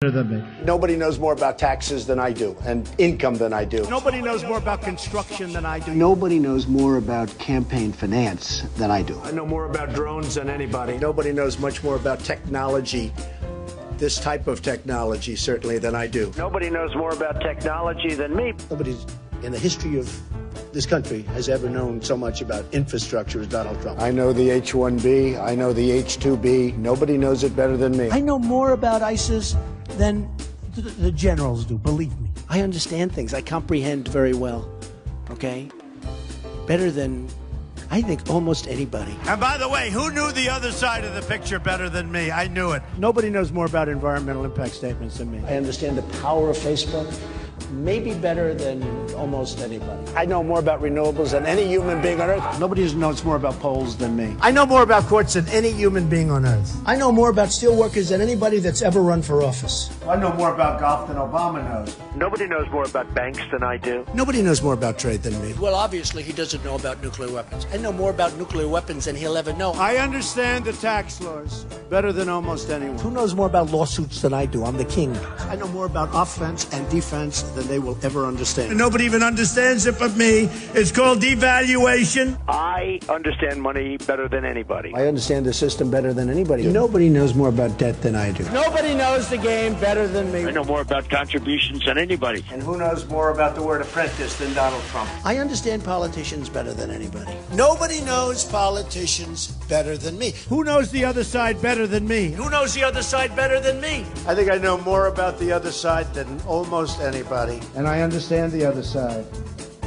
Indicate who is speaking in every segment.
Speaker 1: Than me.
Speaker 2: Nobody knows more about taxes than I do, and income than I do.
Speaker 3: Nobody knows more about construction than I do.
Speaker 4: Nobody knows more about campaign finance than I do.
Speaker 2: I know more about drones than anybody. Nobody knows much more about technology, this type of technology, certainly, than I do.
Speaker 5: Nobody knows more about technology than me.
Speaker 2: Nobody in the history of this country has ever known so much about infrastructure as Donald Trump. I know the H-1B. I know the H-2B. Nobody knows it better than me.
Speaker 3: I know more about ISIS than the generals do, believe me. I understand things. I comprehend very well, okay? Better than, I think, almost anybody.
Speaker 6: And by the way, who knew the other side of the picture better than me? I knew it.
Speaker 3: Nobody knows more about environmental impact statements than me.
Speaker 2: I understand the power of Facebook, maybe better than almost anybody. I know more about renewables than any human being on earth.
Speaker 3: Nobody knows more about polls than me.
Speaker 6: I know more about courts than any human being on earth.
Speaker 3: I know more about steelworkers than anybody that's ever run for office.
Speaker 6: I know more about golf than Obama knows.
Speaker 5: Nobody knows more about banks than I do.
Speaker 2: Nobody knows more about trade than me.
Speaker 3: Well, obviously, he doesn't know about nuclear weapons. I know more about nuclear weapons than he'll ever know.
Speaker 6: I understand the tax laws better than almost anyone.
Speaker 3: Who knows more about lawsuits than I do? I'm the king. I know more about offense and defense than they will ever understand.
Speaker 6: Nobody even understands it but me. It's called devaluation.
Speaker 5: I understand money better than anybody.
Speaker 2: I understand the system better than anybody. Nobody knows more about debt than I do.
Speaker 3: Nobody knows the game better than me.
Speaker 5: I know more about contributions than anybody.
Speaker 2: And who knows more about the word apprentice than Donald Trump?
Speaker 3: I understand politicians better than anybody. Nobody knows politicians better than me.
Speaker 6: Who knows the other side better than me?
Speaker 3: Who knows the other side better than me?
Speaker 6: I think I know more about the other side than almost anybody.
Speaker 1: And I understand the other side.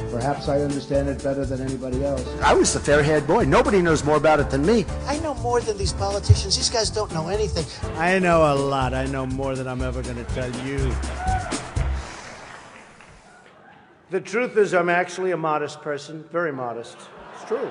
Speaker 1: Perhaps I understand it better than anybody else.
Speaker 2: I was the fair-haired boy. Nobody knows more about it than me.
Speaker 3: I know more than these politicians. These guys don't know anything.
Speaker 6: I know a lot. I know more than I'm ever going to tell you. The truth is, I'm actually a modest person, very modest. It's true.